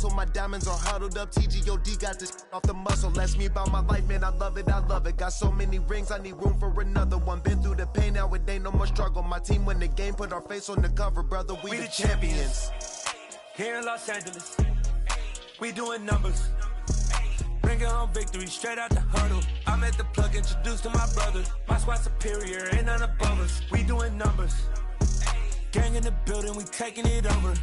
hustle. My diamonds are huddled up. TGOD got this off the muscle. That's me about my life, man. I love it. I love it. Got so many rings, I need room for another one. Been through the pain, now it ain't no more struggle. My team win the game, put our face on the cover, brother. We the champions. Here in Los Angeles, we doing numbers. Bringing home victory straight out the huddle. I'm at the plug, introduced to my brothers. My squad superior, ain't none above us. We doing numbers. Gang in the building, we taking it over.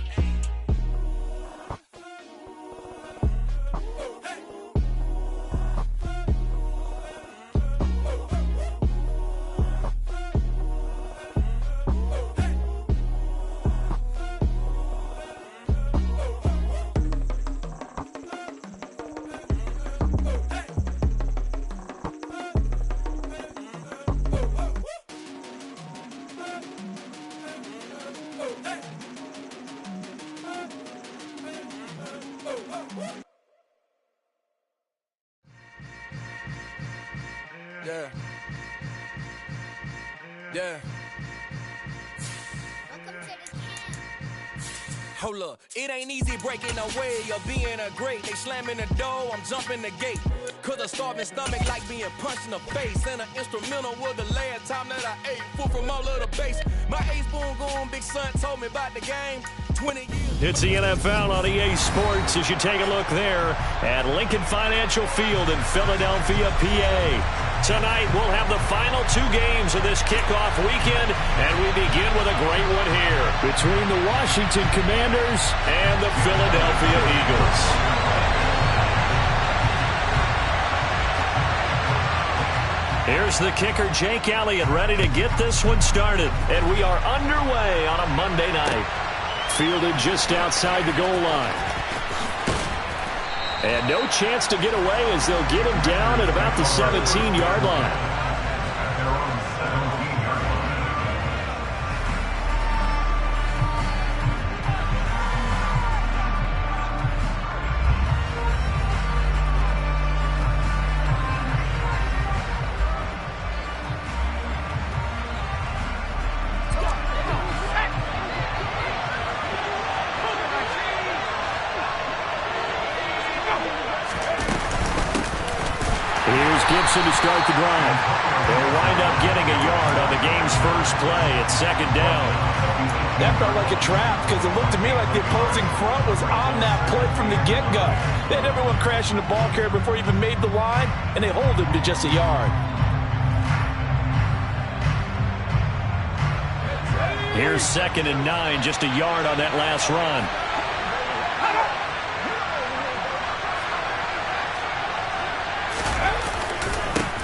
Yeah. Yeah. Hold up, it ain't easy breaking away or being a great. They slamming the door, I'm jumping the gate. Cause a starving stomach like being punched in the face. And an instrumental was the last time that I ate. Food from all of the base. My ace boom goon, big son told me about the game. 20 years. It's the NFL on EA Sports as you take a look there at Lincoln Financial Field in Philadelphia, PA. Tonight, we'll have the final two games of this kickoff weekend, and we begin with a great one here between the Washington Commanders and the Philadelphia Eagles. Here's the kicker, Jake Elliott, ready to get this one started, and we are underway on a Monday night. Fielded just outside the goal line. And no chance to get away as they'll get him down at about the 17-yard line. To start the drive. They'll wind up getting a yard on the game's first play. It's second down. That felt like a trap because it looked to me like the opposing front was on that play from the get-go. They had everyone crashing the ball carrier before he even made the line, and they hold him to just a yard. Here's 2nd and 9, just a yard on that last run.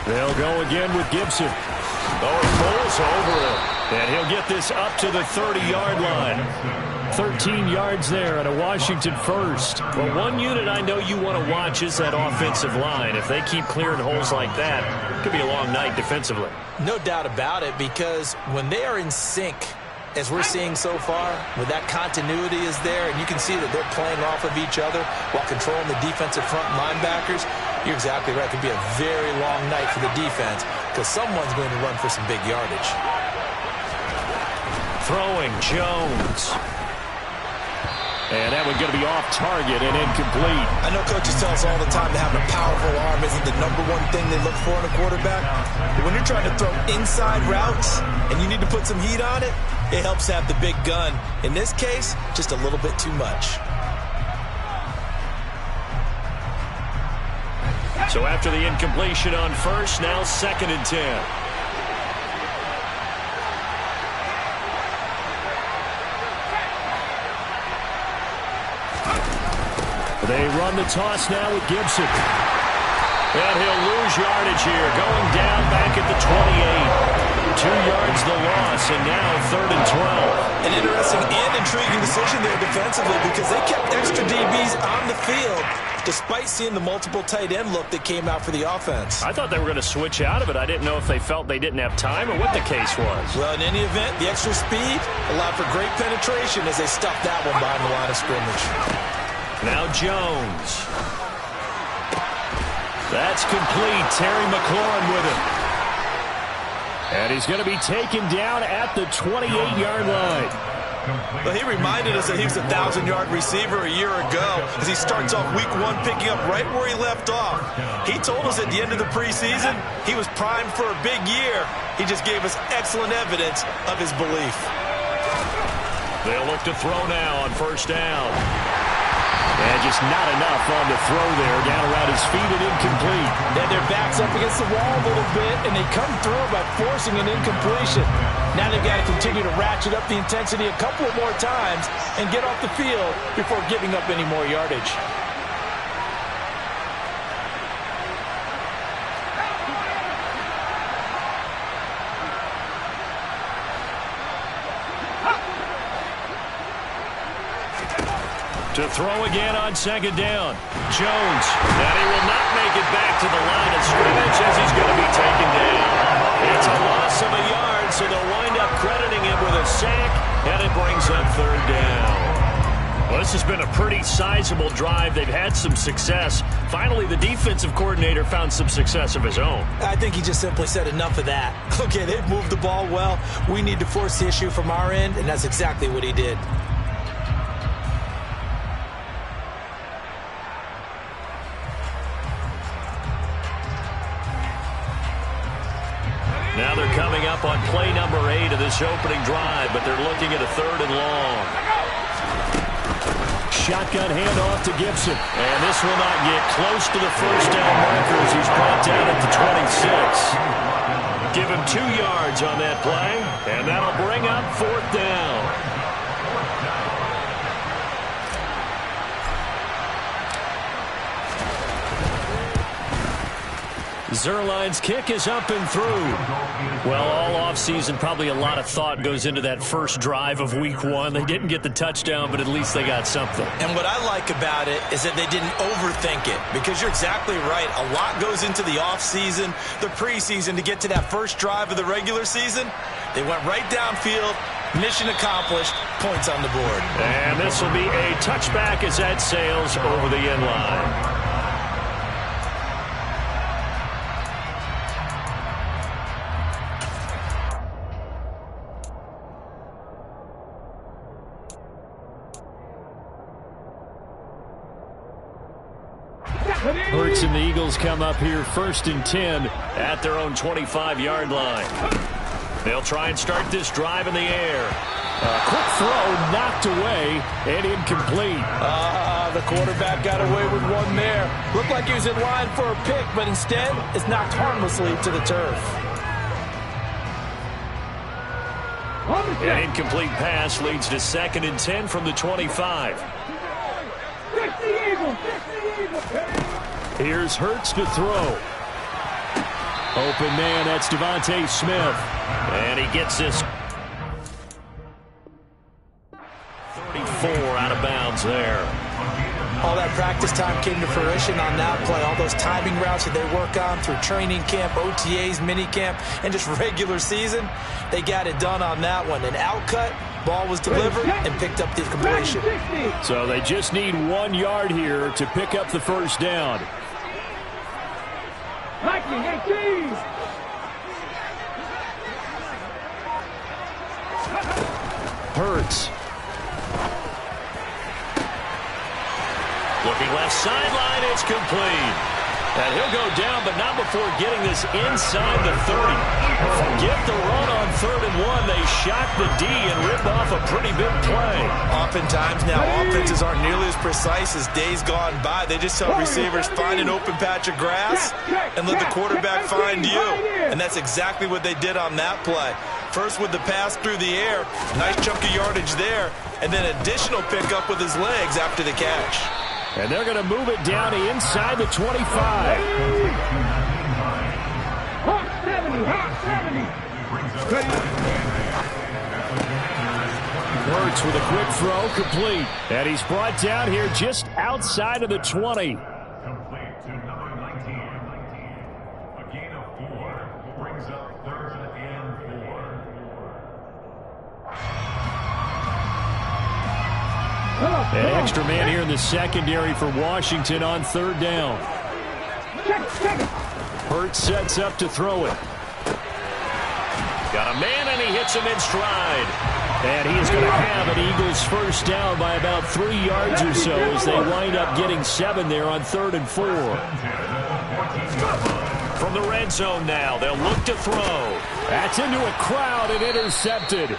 They'll go again with Gibson. Oh, it rolls over him. And he'll get this up to the 30-yard line. 13 yards there at a Washington first. Well, one unit I know you want to watch is that offensive line. If they keep clearing holes like that, it could be a long night defensively. No doubt about it, because when they are in sync, as we're seeing so far, where that continuity is there, and you can see that they're playing off of each other while controlling the defensive front linebackers, you're exactly right. It could be a very long night for the defense because someone's going to run for some big yardage. Throwing Jones. And that one's going to be off target and incomplete. I know coaches tell us all the time that having a powerful arm isn't the #1 thing they look for in a quarterback. But when you're trying to throw inside routes and you need to put some heat on it, it helps have the big gun. In this case, just a little bit too much. So after the incompletion on first, now 2nd and 10. They run the toss now with Gibson. And he'll lose yardage here, going down back at the 28. 2 yards the loss, and now 3rd and 12. An interesting and intriguing decision there defensively because they kept extra DBs on the field despite seeing the multiple tight end look that came out for the offense. I thought they were going to switch out of it. I didn't know if they felt they didn't have time or what the case was. Well, in any event, the extra speed allowed for great penetration as they stuffed that one behind the line of scrimmage. Now Jones. That's complete. Terry McLaurin with him. And he's going to be taken down at the 28-yard line. Well, he reminded us that he was a 1,000-yard receiver a year ago as he starts off week 1 picking up right where he left off. He told us at the end of the preseason he was primed for a big year. He just gave us excellent evidence of his belief. They'll look to throw now on first down. And just not enough on the throw there. Down around his feet and incomplete. Then their backs up against the wall a little bit, and they come through by forcing an incompletion. Now they've got to continue to ratchet up the intensity a couple of more times and get off the field before giving up any more yardage. To throw again on second down. Jones. And he will not make it back to the line of scrimmage as he's going to be taken down. It's a loss of a yard, so they'll wind up crediting him with a sack, and it brings up third down. Well, this has been a pretty sizable drive. They've had some success. Finally, the defensive coordinator found some success of his own. I think he just simply said enough of that. Okay, they've moved the ball well. We need to force the issue from our end, and that's exactly what he did. Now they're coming up on play number 8 of this opening drive, but they're looking at a 3rd and long. Shotgun handoff to Gibson. And this will not get close to the first down marker as he's brought down at the 26. Give him 2 yards on that play, and that'll bring up 4th down. Zerline's kick is up and through. Well, all offseason, probably a lot of thought goes into that first drive of week 1. They didn't get the touchdown, but at least they got something. And what I like about it is that they didn't overthink it, because you're exactly right. A lot goes into the offseason, the preseason, to get to that first drive of the regular season. They went right downfield, mission accomplished, points on the board. And this will be a touchback as that sails over the end line. Hurts and the Eagles come up here 1st and 10 at their own 25-yard line. They'll try and start this drive in the air. A quick throw knocked away and incomplete. The quarterback got away with one there. Looked like he was in line for a pick, but instead it's knocked harmlessly to the turf. An incomplete pass leads to 2nd and 10 from the 25. Here's Hurts to throw. Open man, that's Devontae Smith. And he gets this 34 out of bounds there. All that practice time came to fruition on that play. All those timing routes that they work on through training camp, OTAs, minicamp, and just regular season, they got it done on that one. An outcut, ball was delivered, and picked up the completion. So they just need 1 yard here to pick up the first down. Hurts. Looking left sideline, it's complete. And he'll go down, but not before getting this inside the 30. Forget the run on 3rd and 1. They shot the D and ripped off a pretty big play. Oftentimes now, offenses aren't nearly as precise as days gone by. They just tell receivers, find an open patch of grass and let the quarterback find you. And that's exactly what they did on that play. First with the pass through the air, nice chunk of yardage there, and then additional pickup with his legs after the catch. And they're going to move it down inside the 25. Hurts with a quick throw, complete. And he's brought down here just outside of the 20. Complete to number 19. A gain of 4 brings up 3rd and 4. An extra man here in the secondary for Washington on 3rd down. Hurts sets up to throw it. Got a man, and he hits him in stride. And he is going to have an Eagles first down by about 3 yards or so as they wind up getting 7 there on 3rd and 4. From the red zone now, they'll look to throw. That's into a crowd and intercepted.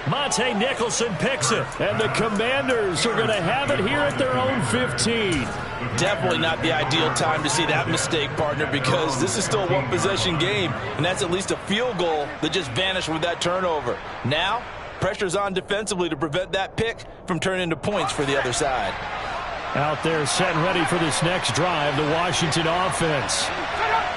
Monte Nicholson picks it, and the Commanders are going to have it here at their own 15. Definitely not the ideal time to see that mistake, partner, because this is still a one-possession game, and that's at least a field goal that just vanished with that turnover. Now, pressure's on defensively to prevent that pick from turning into points for the other side. Out there set and ready for this next drive, the Washington offense.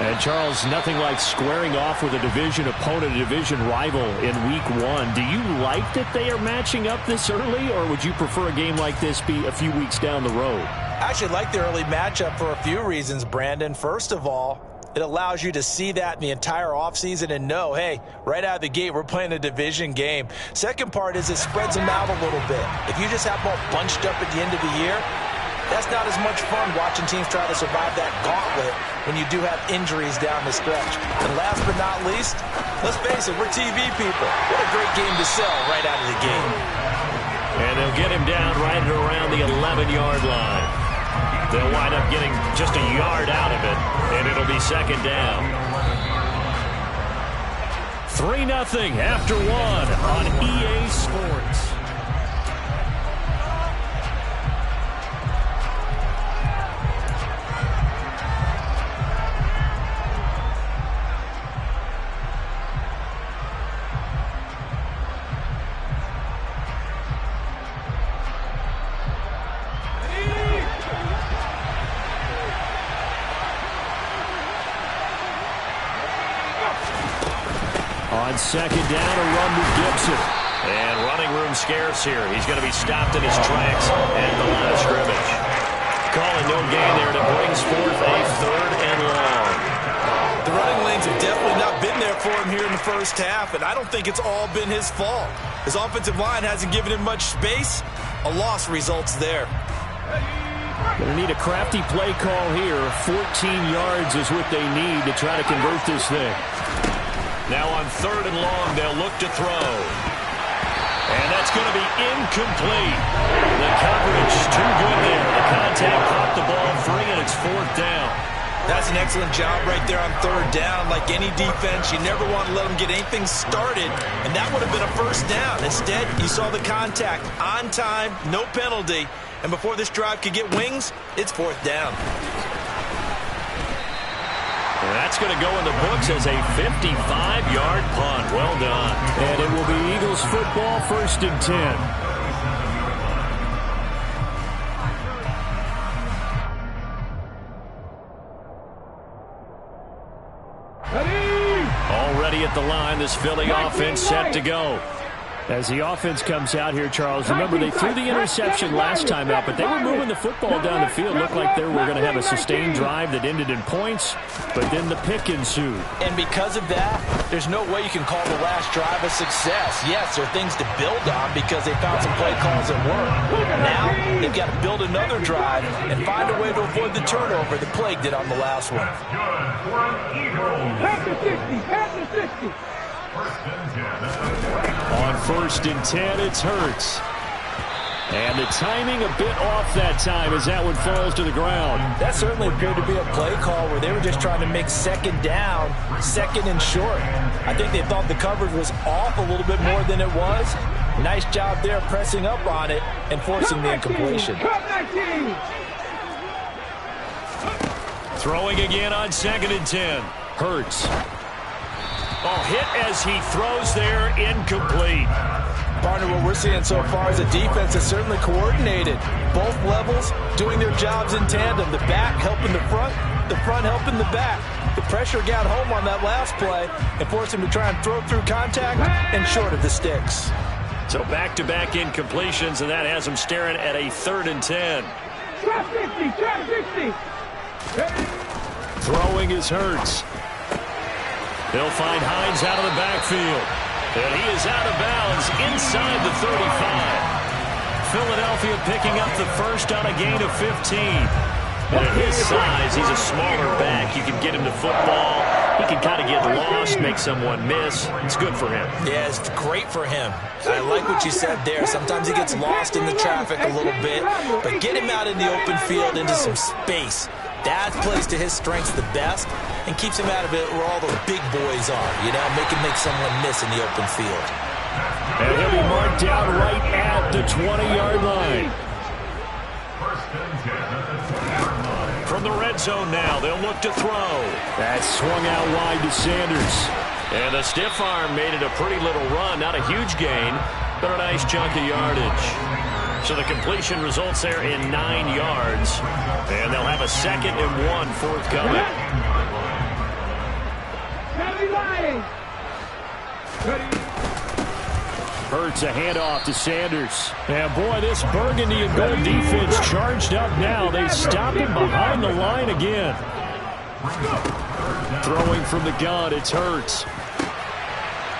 And, Charles, nothing like squaring off with a division opponent, a division rival in Week 1. Do you like that they are matching up this early, or would you prefer a game like this be a few weeks down the road? I actually like the early matchup for a few reasons, Brandon. First of all, it allows you to see that in the entire offseason and know, hey, right out of the gate, we're playing a division game. Second part is it spreads them out a little bit. If you just have them all bunched up at the end of the year, that's not as much fun watching teams try to survive that gauntlet when you do have injuries down the stretch. And last but not least, let's face it, we're TV people. What a great game to sell right out of the gate. And they'll get him down right at around the 11-yard line. They'll wind up getting just a yard out of it, and it'll be second down. 3-0 after 1 on EA Sports. Second down, a run with Gibson. And running room scarce here. He's going to be stopped in his tracks at the line of scrimmage. Calling no gain there, and it brings forth a 3rd and long. The running lanes have definitely not been there for him here in the first half, and I don't think it's all been his fault. His offensive line hasn't given him much space. A loss results there. Going to need a crafty play call here. 14 yards is what they need to try to convert this thing. Now on 3rd and long, they'll look to throw. And that's going to be incomplete. The coverage too good there. The contact caught the ball free, and it's 4th down. That's an excellent job right there on 3rd down. Like any defense, you never want to let them get anything started, and that would have been a first down. Instead, you saw the contact on time, no penalty, and before this drive could get wings, it's 4th down. And that's going to go in the books as a 55-yard punt. Well done. And it will be Eagles football, 1st and 10. Already at the line, this Philly offense set to go. As the offense comes out here, Charles, remember they threw the interception last time out, but they were moving the football down the field. Looked like they were going to have a sustained drive that ended in points, but then the pick ensued. And because of that, there's no way you can call the last drive a success. Yes, there are things to build on because they found some play calls that work. Now, they've got to build another drive and find a way to avoid the turnover that plagued it on the last one. Half to 60, half to 60. On 1st and 10, it's Hurts. And the timing a bit off that time as that one falls to the ground. That certainly appeared to be a play call where they were just trying to make second down, 2nd and short. I think they thought the coverage was off a little bit more than it was. Nice job there pressing up on it and forcing the incompletion. Throwing again on 2nd and 10. Hurts. Oh, hit as he throws there, incomplete. Partner, what we're seeing so far is a defense that's certainly coordinated. Both levels doing their jobs in tandem. The back helping the front helping the back. The pressure got home on that last play and forced him to try and throw through contact and short of the sticks. So back-to-back incompletions, and that has him staring at a 3rd and 10. Trap 50, Throwing is Hurts. They'll find Hines out of the backfield. And he is out of bounds inside the 35. Philadelphia picking up the first on a gain of 15. And at his size, he's a smaller back. You can get him to football. He can kind of get lost, make someone miss. It's good for him. Yeah, it's great for him. I like what you said there. Sometimes he gets lost in the traffic a little bit, but get him out in the open field into some space. That plays to his strengths the best and keeps him out of it where all the big boys are, you know, make someone miss in the open field. And he'll be marked down right at the 20-yard line. From the red zone now, they'll look to throw. That swung out wide to Sanders. And the stiff arm made it a pretty little run. Not a huge gain, but a nice chunk of yardage. So the completion results there in 9 yards. And they'll have a 2nd and 1 forthcoming. Hurts a handoff to Sanders. And boy, this burgundy and gold defense charged up now. They stop him behind the line again. Throwing from the gun, it's Hurts.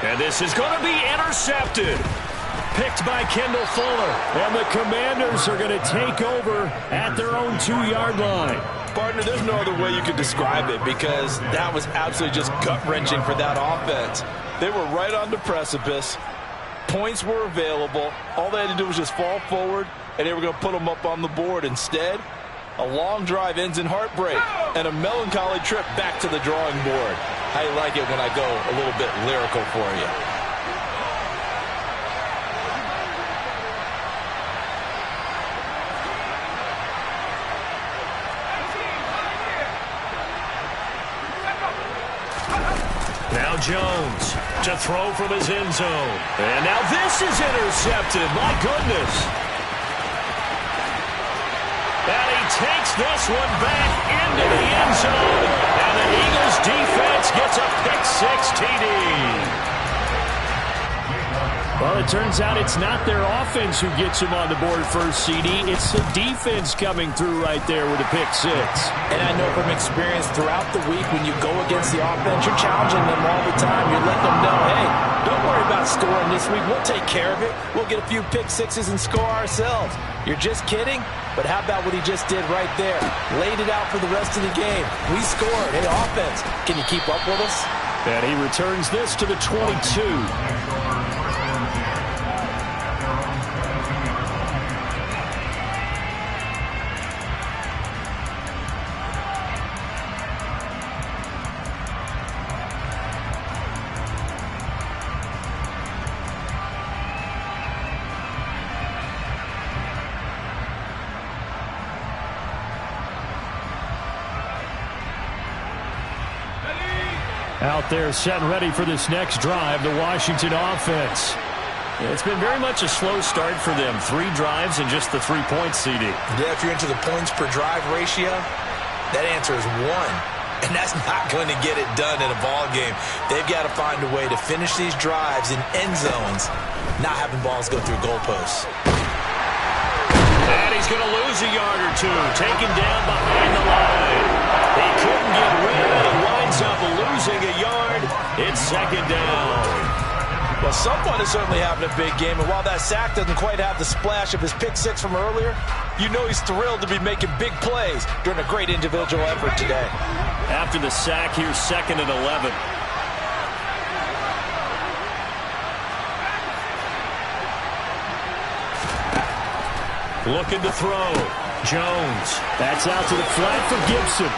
And this is going to be intercepted. Picked by Kendall Fuller. And the Commanders are going to take over at their own 2-yard line. Partner, there's no other way you could describe it because that was absolutely just gut-wrenching for that offense. They were right on the precipice. Points were available. All they had to do was just fall forward, and they were going to put them up on the board. Instead, a long drive ends in heartbreak and a melancholy trip back to the drawing board. I like it when I go a little bit lyrical for you. Now Jones to throw from his end zone. And now this is intercepted. My goodness. And he takes this one back into the end zone. And the Eagles defense gets a pick-6 TD. Well, it turns out it's not their offense who gets him on the board first, CD. It's the defense coming through right there with a pick-6. And I know from experience throughout the week when you go against the offense, you're challenging them all the time. You're letting them know, hey, don't worry about scoring this week. We'll take care of it. We'll get a few pick-6s and score ourselves. You're just kidding? But how about what he just did right there? Laid it out for the rest of the game. We scored. Hey, offense, can you keep up with us? And he returns this to the 22. Out there set and ready for this next drive, the Washington offense. It's been very much a slow start for them. 3 drives and just the 3 points, CD. Yeah, if you're into the points per drive ratio, that answer is 1. And that's not going to get it done in a ball game. They've got to find a way to finish these drives in end zones, not having balls go through goalposts. And he's going to lose a yard or two, taken down behind the line. He couldn't get rid of it. He winds up losing a yard. It's 2nd down. Well, someone is certainly having a big game, and while that sack doesn't quite have the splash of his pick-6 from earlier, you know he's thrilled to be making big plays during a great individual effort today. After the sack, here's 2nd and 11. Looking to throw. Jones. That's out to the flat for Gibson.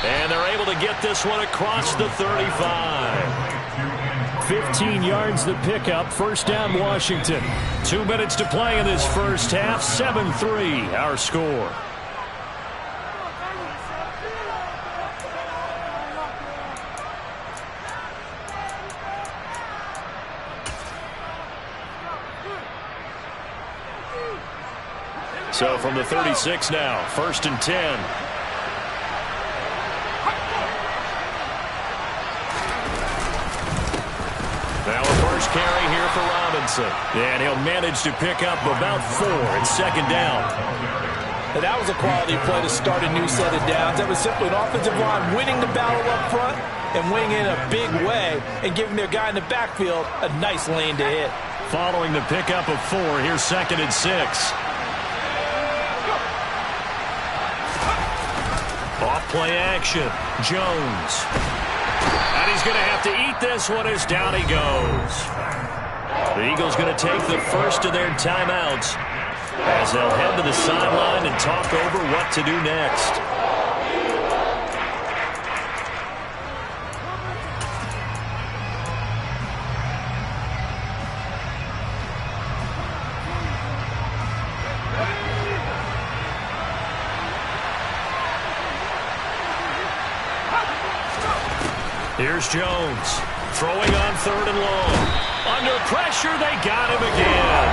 And they're able to get this one across the 35. 15 yards the pickup. 1st down, Washington. 2 minutes to play in this first half. 7-3 our score. So from the 36 now, 1st and 10. Now a first carry here for Robinson. And he'll manage to pick up about 4 and 2nd down. And that was a quality play to start a new set of downs. That was simply an offensive line winning the battle up front and winning in a big way and giving their guy in the backfield a nice lane to hit. Following the pickup of 4, here's 2nd and 6. Play action. Jones. And he's going to have to eat this one as down he goes. The Eagles going to take the first of their timeouts as they'll head to the sideline and talk over what to do next. Here's Jones, throwing on 3rd and long. Under pressure, they got him again.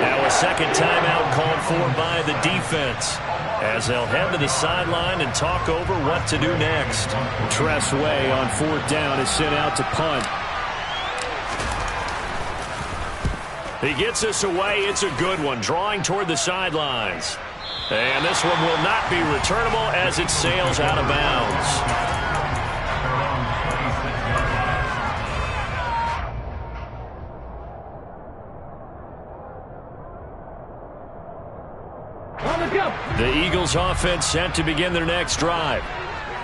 Now a second timeout called for by the defense as they'll head to the sideline and talk over what to do next. Tress Way on 4th down is sent out to punt. He gets us away. It's a good one, drawing toward the sidelines. And this one will not be returnable as it sails out of bounds. The Eagles offense set to begin their next drive.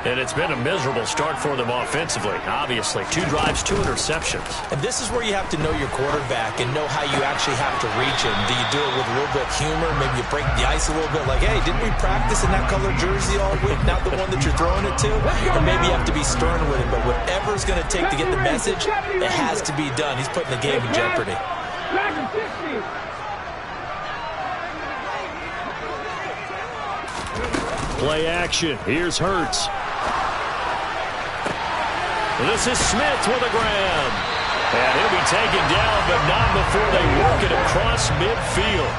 And it's been a miserable start for them offensively. Obviously, 2 drives, 2 interceptions. And this is where you have to know your quarterback and know how you actually have to reach him. Do you do it with a little bit of humor? Maybe you break the ice a little bit like, hey, didn't we practice in that color jersey all week? Not the one that you're throwing it to? Or maybe you have to be stern with him. But whatever it's going to take to get the message, it has to be done. He's putting the game in jeopardy. Play action. Here's Hurts. This is Smith with a grab. And he'll be taken down, but not before they work it across midfield.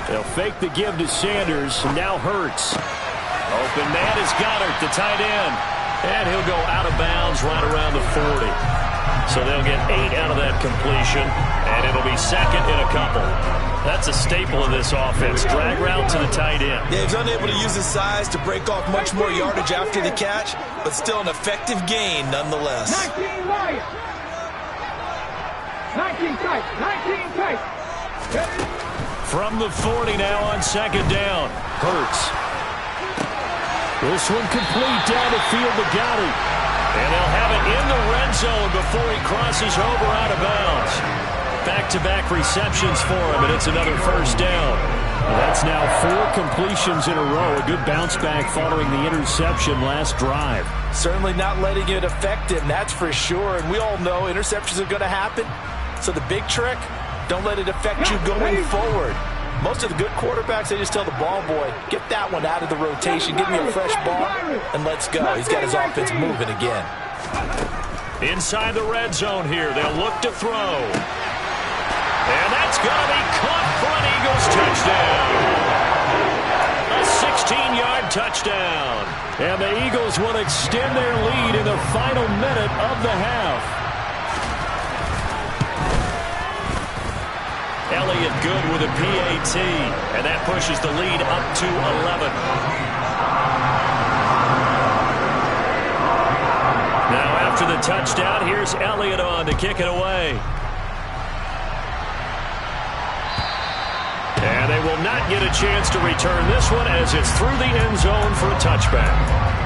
They'll fake the give to Sanders. Now Hurts. Open man is Goddard, the tight end. And he'll go out of bounds right around the 40. So they'll get 8 out of that completion, and it'll be second in a couple. That's a staple of this offense. Drag route to the tight end. Yeah, he's unable to use his size to break off much more yardage after the catch, but still an effective gain nonetheless. 19 wide. 19 tight. 19 tight. From the 40 now on 2nd down. Hurts. This one complete down the field to Goddard. And they'll have it in the red zone before he crosses over out of bounds. Back-to-back receptions for him, and it's another first down. Well, that's now 4 completions in a row. A good bounce back following the interception last drive. Certainly not letting it affect him, that's for sure. And we all know interceptions are going to happen. So the big trick, don't let it affect you going forward. Most of the good quarterbacks, they just tell the ball boy, get that one out of the rotation, give me a fresh ball, and let's go. He's got his offense moving again. Inside the red zone here, they'll look to throw. And that's going to be caught for an Eagles touchdown. A 16-yard touchdown. And the Eagles will extend their lead in the final minute of the half. Elliott good with a PAT, and that pushes the lead up to 11. Now after the touchdown, here's Elliott on to kick it away. And they will not get a chance to return this one as it's through the end zone for a touchback.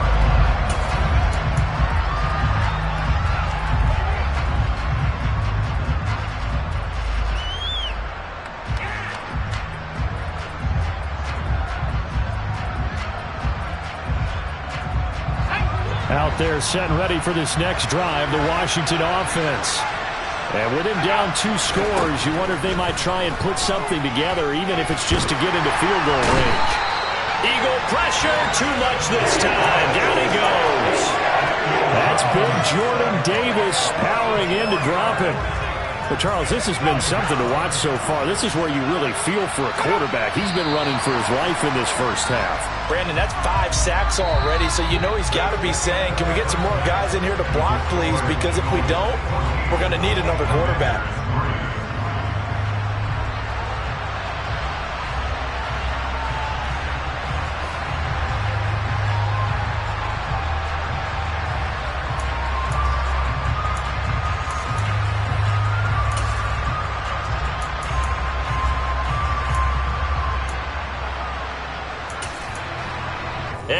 Out there set and ready for this next drive, the Washington offense. And with him down 2 scores, you wonder if they might try and put something together, even if it's just to get into field goal range. Eagle pressure, too much this time. Down he goes. That's big Jordan Davis powering in to drop him. But, Charles, this has been something to watch so far. This is where you really feel for a quarterback. He's been running for his life in this first half. Brandon, that's 5 sacks already, so you know he's got to be saying, can we get some more guys in here to block, please? Because if we don't, we're going to need another quarterback.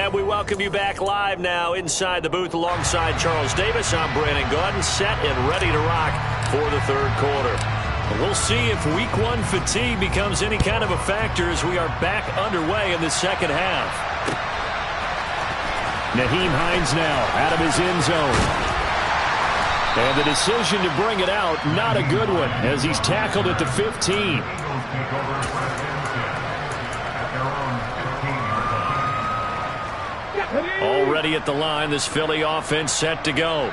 And we welcome you back live now inside the booth alongside Charles Davis. I'm Brandon Gaudin, set and ready to rock for the third quarter. And we'll see if week one fatigue becomes any kind of a factor as we are back underway in the second half. Nyheim Hines now out of his end zone. And the decision to bring it out, not a good one, as he's tackled at the 15. Already at the line, this Philly offense set to go.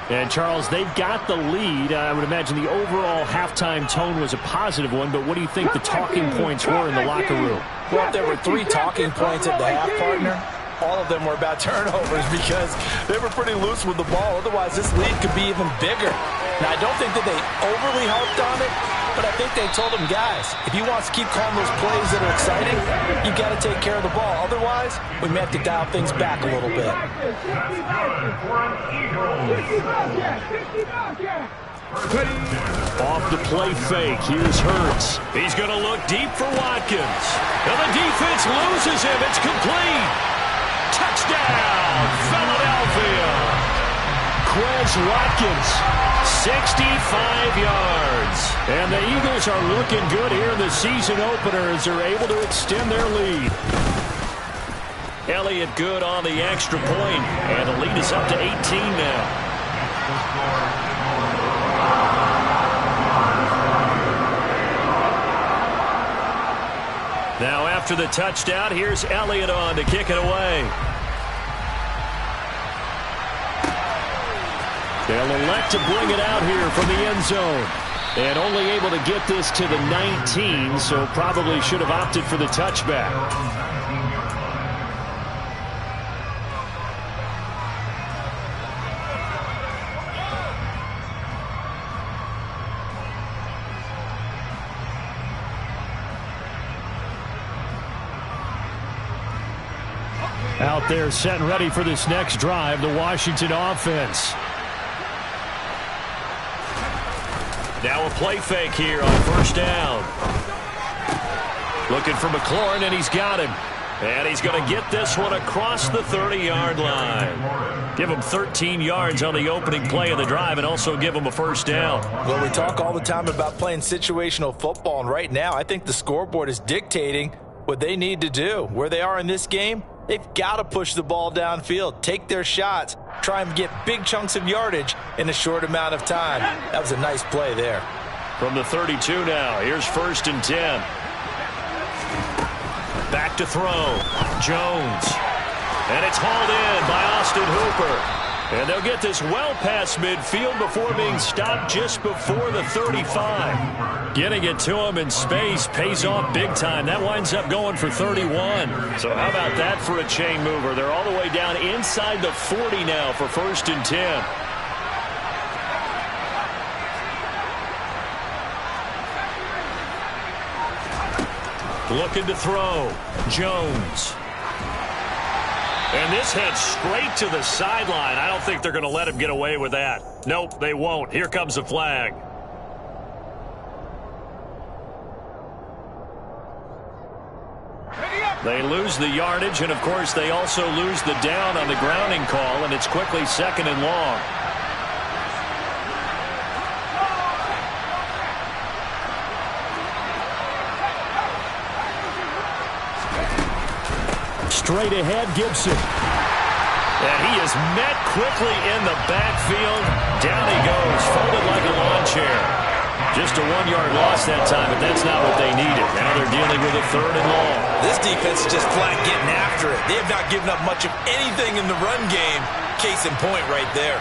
And, Charles, they've got the lead. I would imagine the overall halftime tone was a positive one, but what do you think the talking points were in the locker room? Well, if there were 3 talking points at the half, partner, all of them were about turnovers because they were pretty loose with the ball. Otherwise, this lead could be even bigger. Now, I don't think that they overly harped on it, but I think they told them, guys, if he wants to keep calling those plays that are exciting, you got to take care of the ball. Otherwise, we may have to dial things back a little bit. Off the play fake, here's Hurts. He's going to look deep for Watkins. And the defense loses him. It's complete. Touchdown, Philadelphia. Quez Watkins, 65 yards. And the Eagles are looking good here in the season opener as they're able to extend their lead. Elliott good on the extra point, and the lead is up to 18 now. Now after the touchdown, here's Elliott on to kick it away. They'll elect to bring it out here from the end zone. And only able to get this to the 19, so probably should have opted for the touchback. Out there set and ready for this next drive, the Washington offense. Now a play fake here on first down. Looking for McLaurin, and he's got him. And he's going to get this one across the 30-yard line. Give him 13 yards on the opening play of the drive and also give him a first down. Well, we talk all the time about playing situational football, and right now I think the scoreboard is dictating what they need to do. Where they are in this game, they've got to push the ball downfield, take their shots, try and get big chunks of yardage in a short amount of time. That was a nice play there. From the 32 now, here's 1st and 10. Back to throw. Jones. And it's hauled in by Austin Hooper. And they'll get this well past midfield before being stopped just before the 35. Getting it to him in space pays off big time. That winds up going for 31. So how about that for a chain mover? They're all the way down inside the 40 now for 1st and 10. Looking to throw. Jones. And this heads straight to the sideline. I don't think they're going to let him get away with that. Nope, they won't. Here comes the flag. They lose the yardage, and of course they also lose the down on the grounding call, and it's quickly 2nd and long. Straight ahead, Gibson. And he is met quickly in the backfield. Down he goes, folded like a lawn chair. Just a 1-yard loss that time, but that's not what they needed. Now they're dealing with a 3rd and long. This defense is just flat getting after it. They have not given up much of anything in the run game. Case in point right there.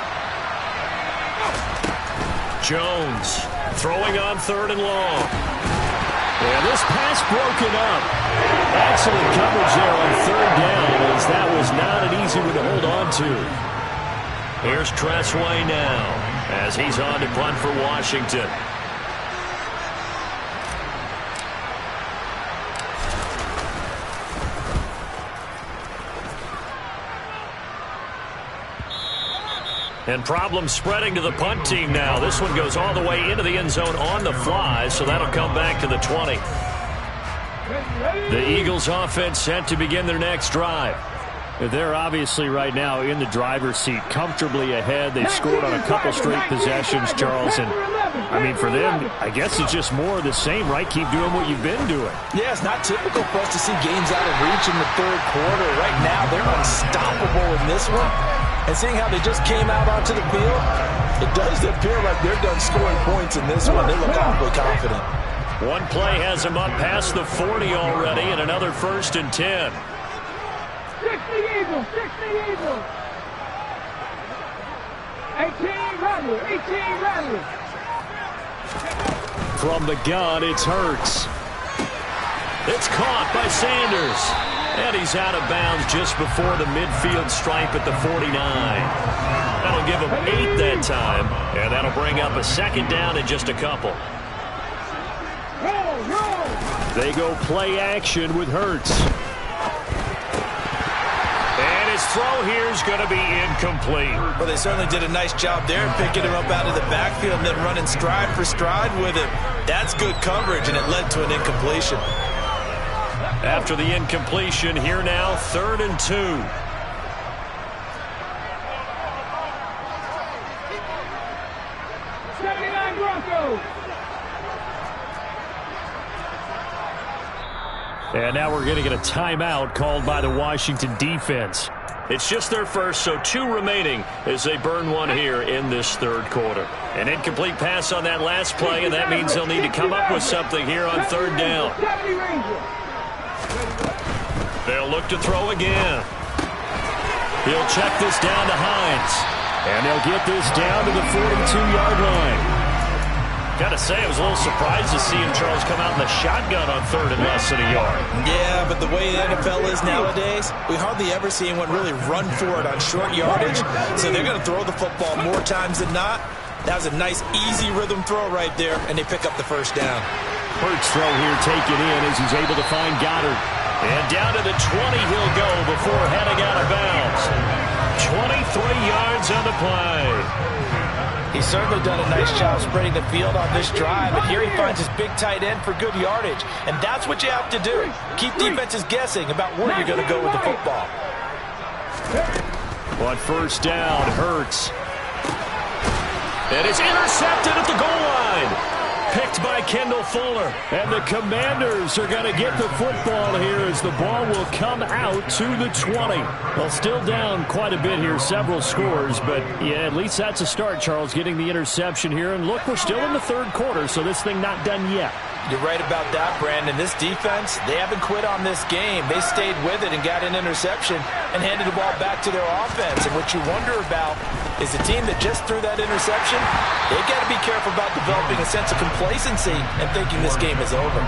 Jones throwing on 3rd and long. And this pass broken up. Excellent coverage there on 3rd down, as that was not an easy one to hold on to. Here's Tressway now, as he's on to punt for Washington. And problems spreading to the punt team now. This one goes all the way into the end zone on the fly, so that'll come back to the 20. The Eagles offense set to begin their next drive. They're obviously right now in the driver's seat, comfortably ahead. They've scored on a couple straight possessions, Charles. And, I mean, for them, I guess it's just more of the same, right? Keep doing what you've been doing. Yeah, it's not typical for us to see games out of reach in the third quarter. Right now, they're unstoppable in this one. And seeing how they just came out onto the field, it does appear like they're done scoring points in this one. They look awfully confident. One play has them up past the 40 already, and another 1st and 10. 60 Eagles, 60 Eagles. 18 Rattler, 18 Rattler. From the gun, it's Hurts. It's caught by Sanders. And he's out of bounds just before the midfield stripe at the 49. That'll give him 8 that time, and that'll bring up a 2nd down in just a couple. They go play action with Hurts. And his throw here is going to be incomplete. Well, they certainly did a nice job there, picking him up out of the backfield and then running stride for stride with him. That's good coverage, and it led to an incompletion. After the incompletion, here now, 3rd and 2. And now we're going to get a timeout called by the Washington defense. It's just their first, so 2 remaining as they burn one here in this 3rd quarter. An incomplete pass on that last play, and that means they'll need to come up with something here on 3rd down. They'll look to throw again. He'll check this down to Hines. And they'll get this down to the 42-yard line. Got to say, I was a little surprised to see him, Charles, come out in the shotgun on 3rd and less than a yard. Yeah, but the way the NFL is nowadays, we hardly ever see anyone really run for it on short yardage. So they're going to throw the football more times than not. That was a nice, easy rhythm throw right there, and they pick up the 1st down. Hurts throw here taken in as he's able to find Goddard. And down to the 20 he'll go before heading out of bounds. 23 yards on the play. He's certainly done a nice job spreading the field on this drive, and here he finds his big tight end for good yardage. And that's what you have to do. Keep defenses guessing about where you're going to go with the football. On 1st down, Hurts. And it's intercepted at the goal line. Picked by Kendall Fuller. And the Commanders are going to get the football here as the ball will come out to the 20. Well, still down quite a bit here, several scores. But, yeah, at least that's a start, Charles, getting the interception here. And, look, we're still in the 3rd quarter, so this thing not done yet. You're right about that, Brandon. This defense, they haven't quit on this game. They stayed with it and got an interception and handed the ball back to their offense. And what you wonder about is the team that just threw that interception, they've got to be careful about developing a sense of complacency and thinking this game is over.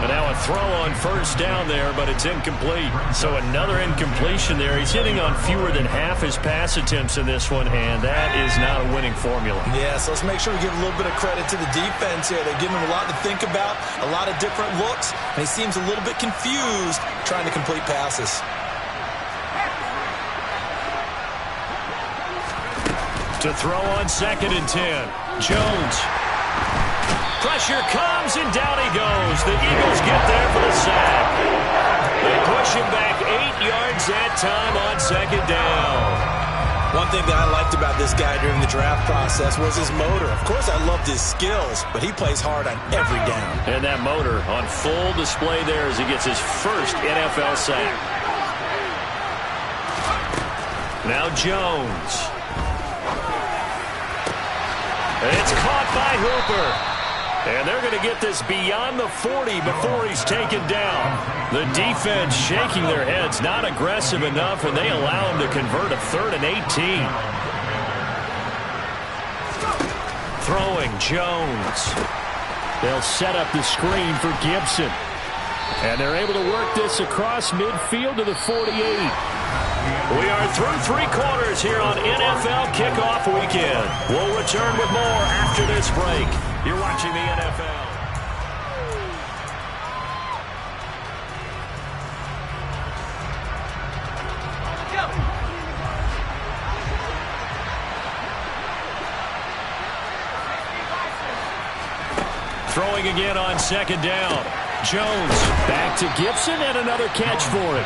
And now a throw on 1st down there, but it's incomplete. So another incompletion there. He's hitting on fewer than half his pass attempts in this one, and that is not a winning formula. Yeah, so let's make sure we give a little bit of credit to the defense here. They're giving him a lot to think about, a lot of different looks, and he seems a little bit confused trying to complete passes. To throw on 2nd and 10. Jones. Pressure comes, and down he goes. The Eagles get there for the sack. They push him back 8 yards that time on 2nd down. One thing that I liked about this guy during the draft process was his motor. Of course, I loved his skills, but he plays hard on every down. And that motor on full display there as he gets his 1st NFL sack. Now Jones. It's caught by Hooper. And they're going to get this beyond the 40 before he's taken down. The defense shaking their heads, not aggressive enough, and they allow him to convert a 3rd and 18. Throwing Jones. They'll set up the screen for Gibson. And they're able to work this across midfield to the 48. We are through 3 quarters here on NFL Kickoff Weekend. We'll return with more after this break. You're watching the NFL. Throwing again on 2nd down. Jones back to Gibson, and another catch for him.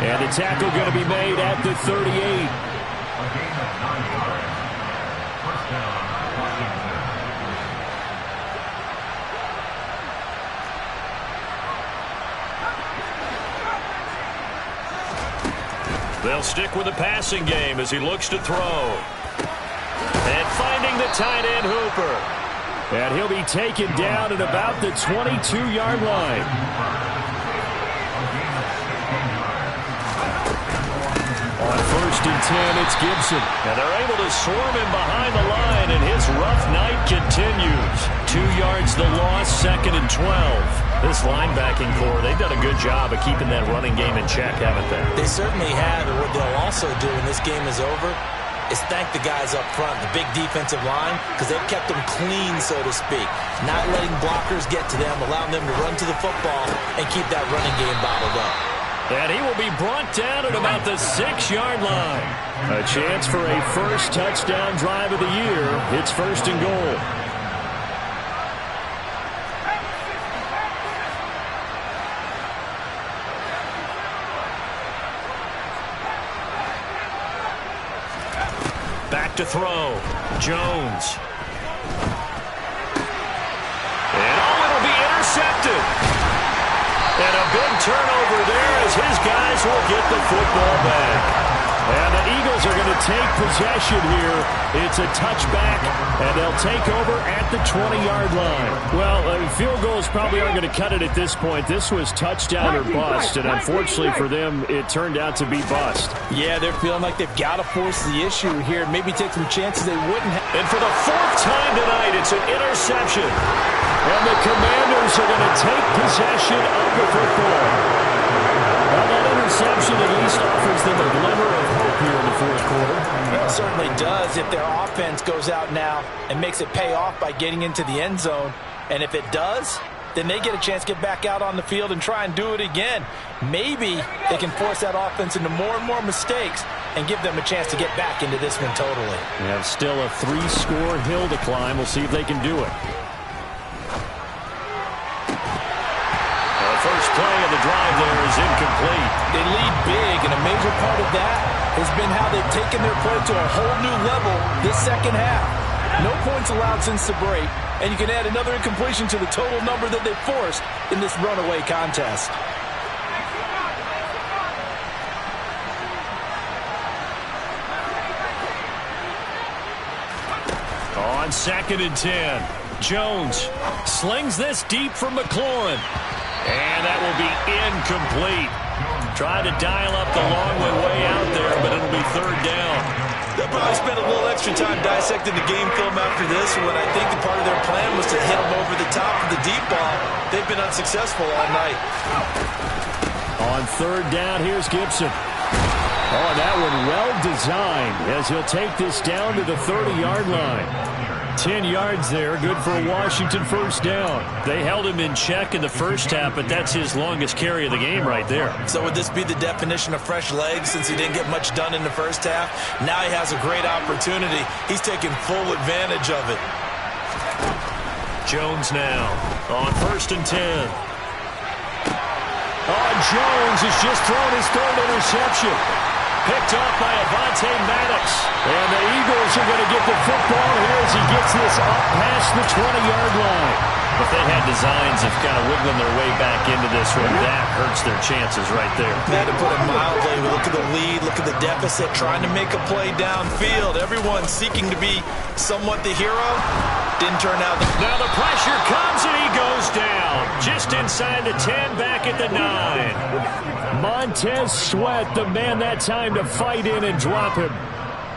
And the tackle going to be made at the 38. A gain of 9 yards. First down, Washington. They'll stick with the passing game as he looks to throw. And finding the tight end Hooper. And he'll be taken down at about the 22-yard line. On 1st and 10, it's Gibson. And they're able to swarm him behind the line, and his rough night continues. 2 yards the loss, 2nd and 12. This linebacking core, they've done a good job of keeping that running game in check, haven't they? They certainly have, and what they'll also do when this game is over is thank the guys up front, the big defensive line, because they've kept them clean, so to speak. Not letting blockers get to them, allowing them to run to the football and keep that running game bottled up. And he will be brought down at about the 6-yard line. A chance for a first touchdown drive of the year. It's 1st and goal. Back to throw. Jones. And it'll be intercepted. And a big turnover there as his guys will get the football back. And the Eagles are going to take possession here. It's a touchback, and they'll take over at the 20-yard line. Well, field goals probably aren't going to cut it at this point. This was touchdown or bust, and unfortunately for them, it turned out to be bust. Yeah, they're feeling like they've got to force the issue here, maybe take some chances they wouldn't have. And for the 4th time tonight, it's an interception. And the Commanders are going to take possession of the football. Well, that interception at least offers them a glimmer of hope here in the 4th quarter. It certainly does if their offense goes out now and makes it pay off by getting into the end zone. And if it does, then they get a chance to get back out on the field and try and do it again. Maybe they can force that offense into more and more mistakes and give them a chance to get back into this one totally. They have still a 3-score hill to climb. We'll see if they can do it. First play of the drive there is incomplete. They lead big, and a major part of that has been how they've taken their play to a whole new level this second half. No points allowed since the break, and you can add another incompletion to the total number that they've forced in this runaway contest. On 2nd and 10, Jones slings this deep from McLaurin. And that will be incomplete. Trying to dial up the long way out there, but it'll be 3rd down. They'll probably spend a little extra time dissecting the game film after this when I think the part of their plan was to hit them over the top of the deep ball. They've been unsuccessful all night. On 3rd down, here's Gibson. Oh, that one well designed as he'll take this down to the 30-yard line. 10 yards there, good for a Washington first down. They held him in check in the first half, but that's his longest carry of the game right there. So would this be the definition of fresh legs since he didn't get much done in the first half? Now he has a great opportunity. He's taking full advantage of it. Jones now on 1st and 10. Oh, Jones has just thrown his 3rd interception. Picked off by Avonte Maddox. And the Eagles are going to get the football here as he gets this up past the 20-yard line. If they had designs of kind of wiggling their way back into this one, that hurts their chances right there. Had to put it mildly. Look at the lead, look at the deficit, trying to make a play downfield. Everyone seeking to be somewhat the hero. Didn't turn out. Now the pressure comes and he goes down. Just inside the 10, back at the 9. Montez Sweat, the man that time to fight in and drop him.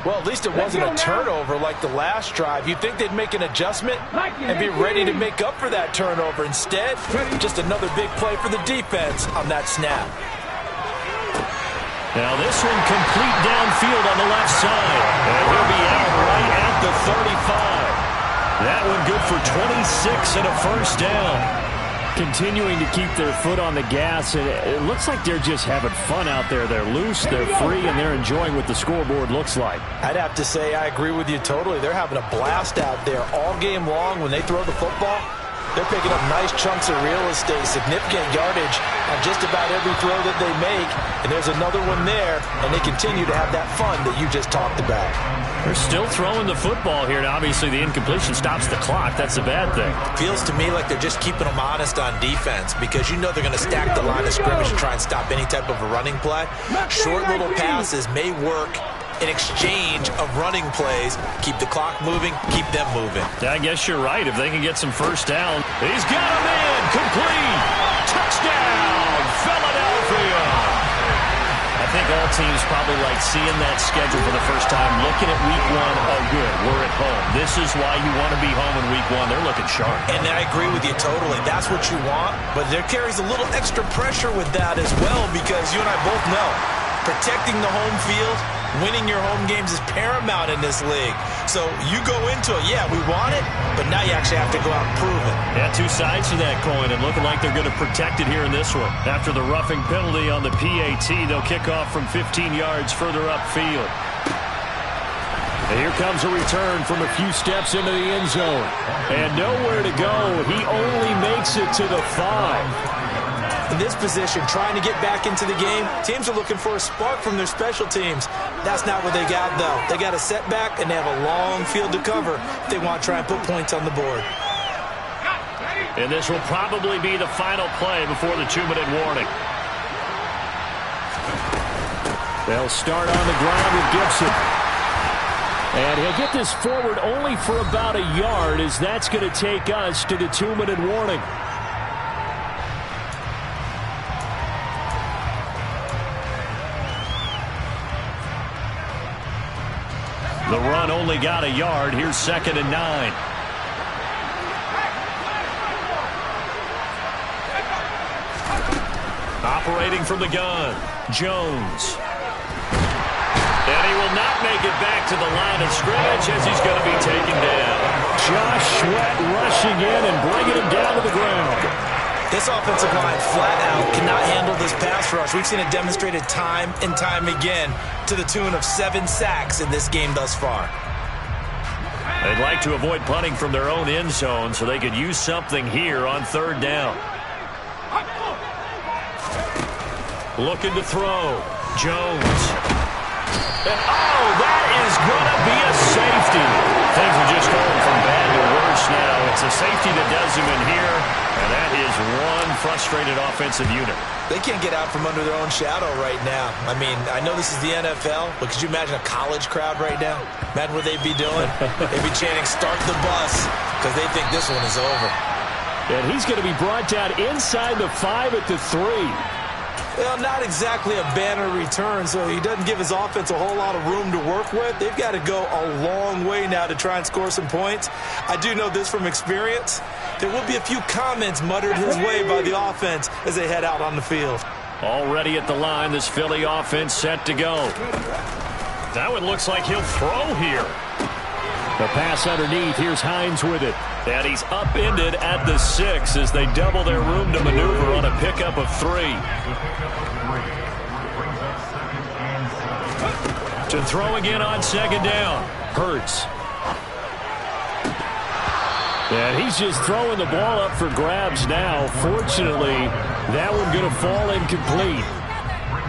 Well, at least it wasn't a turnover like the last drive. You'd think they'd make an adjustment and be ready to make up for that turnover. Instead, just another big play for the defense on that snap. Now this one complete downfield on the left side. And he'll be out right at the 35. That one good for 26 and a first down. Continuing to keep their foot on the gas, and it looks like they're just having fun out there. They're loose, they're free, and they're enjoying what the scoreboard looks like. I'd have to say I agree with you totally. They're having a blast out there all game long when they throw the football. They're picking up nice chunks of real estate, significant yardage on just about every throw that they make. And there's another one there, and they continue to have that fun that you just talked about. They're still throwing the football here, and obviously the incompletion stops the clock. That's a bad thing. Feels to me like they're just keeping them honest on defense because you know they're going to stack the line of scrimmage and try and stop any type of a running play. Short little passes may work in exchange of running plays. Keep the clock moving, keep them moving. I guess you're right. If they can get some first down. He's got him in. Complete. Touchdown, Philadelphia. I think all teams probably like seeing that schedule for the first time, looking at week one. Oh, good, we're at home. This is why you want to be home in week one. They're looking sharp. And I agree with you totally. That's what you want, but there carries a little extra pressure with that as well because you and I both know protecting the home field, winning your home games is paramount in this league. So you go into it, yeah, we want it, but now you actually have to go out and prove it. Yeah, two sides to that coin, and looking like they're going to protect it here in this one. After the roughing penalty on the PAT, they'll kick off from 15 yards further upfield. And here comes a return from a few steps into the end zone. And nowhere to go. He only makes it to the 5. In this position, trying to get back into the game, teams are looking for a spark from their special teams. That's not what they got, though. They got a setback, and they have a long field to cover if they want to try and put points on the board. And this will probably be the final play before the 2-minute warning. They'll start on the ground with Gibson. And he'll get this forward only for about a yard, as that's going to take us to the 2-minute warning. The run only got a yard. Here's 2nd and 9. Operating from the gun, Jones. And he will not make it back to the line of scrimmage as he's going to be taken down. Josh Sweat rushing in and bringing him down to the ground. This offensive line flat out cannot handle this pass rush. We've seen it demonstrated time and time again to the tune of 7 sacks in this game thus far. They'd like to avoid punting from their own end zone so they could use something here on 3rd down. Looking to throw. Jones. And oh, that is going to be a safety. Things are just going from bad to worse now. It's a safety that does him in here, and that is one frustrated offensive unit. They can't get out from under their own shadow right now. I mean, I know this is the NFL, but could you imagine a college crowd right now? Imagine what they'd be doing. They'd be chanting, "Start the bus," because they think this one is over. And he's going to be brought down inside the 5 at the 3. Well, not exactly a banner return, so he doesn't give his offense a whole lot of room to work with. They've got to go a long way now to try and score some points. I do know this from experience. There will be a few comments muttered his way by the offense as they head out on the field. Already at the line, this Philly offense set to go. That one looks like he'll throw here. The pass underneath. Here's Hines with it. And he's upended at the 6 as they double their room to maneuver on a pickup of 3. To throw again on 2nd down. Hurts. And he's just throwing the ball up for grabs now. Fortunately, that one going to fall incomplete.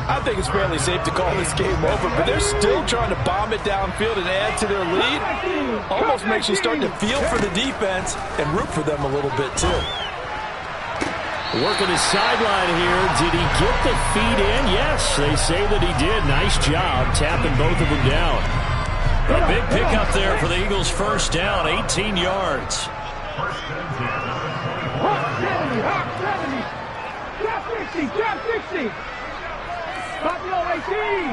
I think it's fairly safe to call this game over, but they're still trying to bomb it downfield and add to their lead. Almost makes you start to feel for the defense and root for them a little bit, too. Working his sideline here. Did he get the feet in? Yes, they say that he did. Nice job tapping both of them down. A big pickup there for the Eagles' first down, 18 yards. Drop 60, drop 60. Top low 18.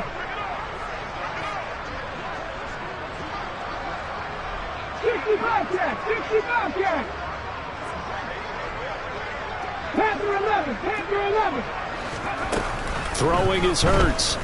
65 catch, 65 catch. Panther 11, Panther 11. Throwing is Hurts.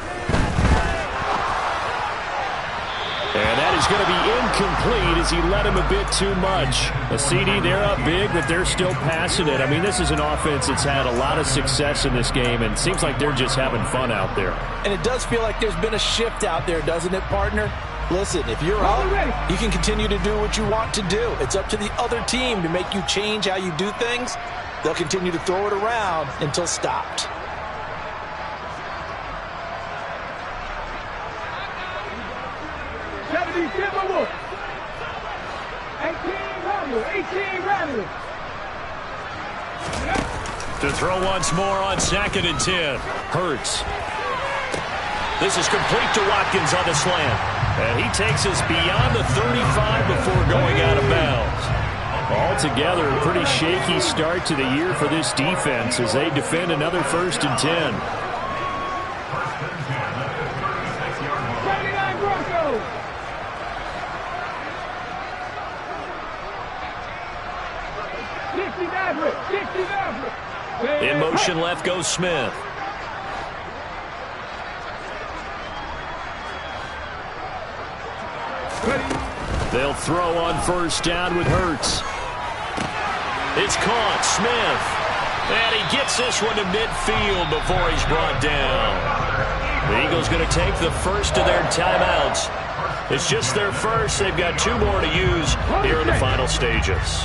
And that is going to be incomplete as he led him a bit too much. A CD, they're up big, but they're still passing it. I mean, this is an offense that's had a lot of success in this game, and it seems like they're just having fun out there. And it does feel like there's been a shift out there, doesn't it, partner? Listen, if you're up, you can continue to do what you want to do. It's up to the other team to make you change how you do things. They'll continue to throw it around until stopped. To throw once more on 2nd and 10. Hurts. This is complete to Watkins on the slant. And he takes us beyond the 35 before going out of bounds. Altogether, a pretty shaky start to the year for this defense as they defend another 1st and 10. In motion left goes Smith. They'll throw on 1st down with Hurts. It's caught. Smith. And he gets this one to midfield before he's brought down. The Eagles going to take the first of their timeouts. It's just their first. They've got 2 more to use here in the final stages.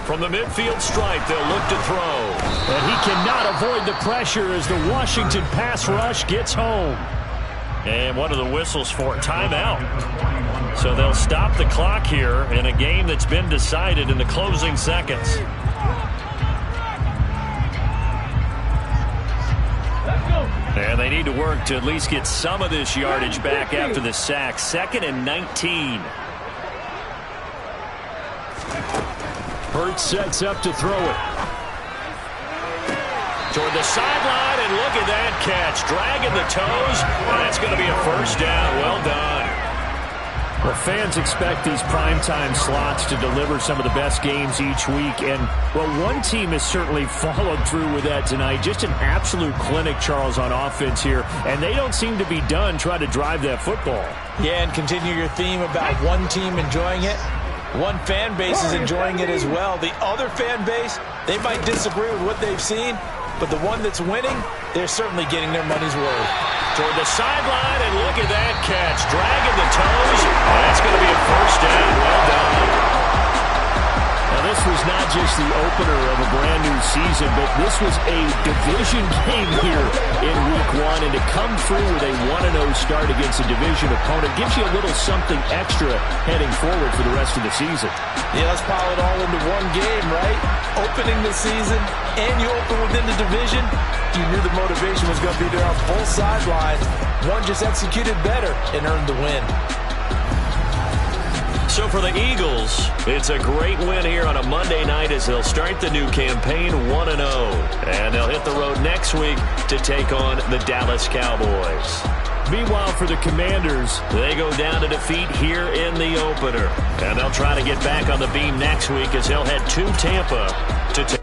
From the midfield stripe, they'll look to throw. And he cannot avoid the pressure as the Washington pass rush gets home. And one of the whistles for timeout. So they'll stop the clock here in a game that's been decided in the closing seconds. And they need to work to at least get some of this yardage back after the sack. 2nd and 19. Hurts sets up to throw it. Toward the sideline, and look at that catch. Dragging the toes, and that's going to be a 1st down. Well done. Well, fans expect these primetime slots to deliver some of the best games each week. And, well, one team has certainly followed through with that tonight. Just an absolute clinic, Charles, on offense here. And they don't seem to be done trying to drive that football. Yeah, and continue your theme about one team enjoying it. One fan base is enjoying it as well. The other fan base, they might disagree with what they've seen, but the one that's winning, they're certainly getting their money's worth. Toward the sideline, and look at that catch. Dragging the toes, and that's going to be a 1st down. Well done. Now, this was not just the opener of a brand-new season, but this was a division game here in Week 1, and to come through with a 1-0 start against a division opponent gives you a little something extra heading forward for the rest of the season. Yeah, let's pile it all into one game, right? Opening the season, and you open within the division. You knew the motivation was going to be there on both sidelines. One just executed better and earned the win. So for the Eagles, it's a great win here on a Monday night as they'll start the new campaign 1-0. And they'll hit the road next week to take on the Dallas Cowboys. Meanwhile, for the Commanders, they go down to defeat here in the opener. And they'll try to get back on the beam next week as they'll head to Tampa to take.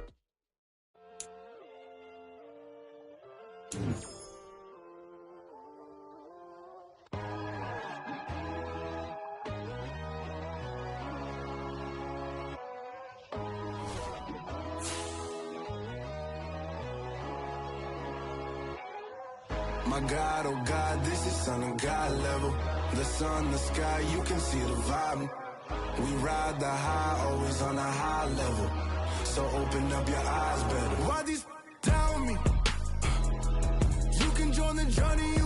My God, oh God, this is Son of God level. The sun, the sky, you can see the vibe. We ride the high, always on a high level. So open up your eyes better. Why these tell me? You can join the journey.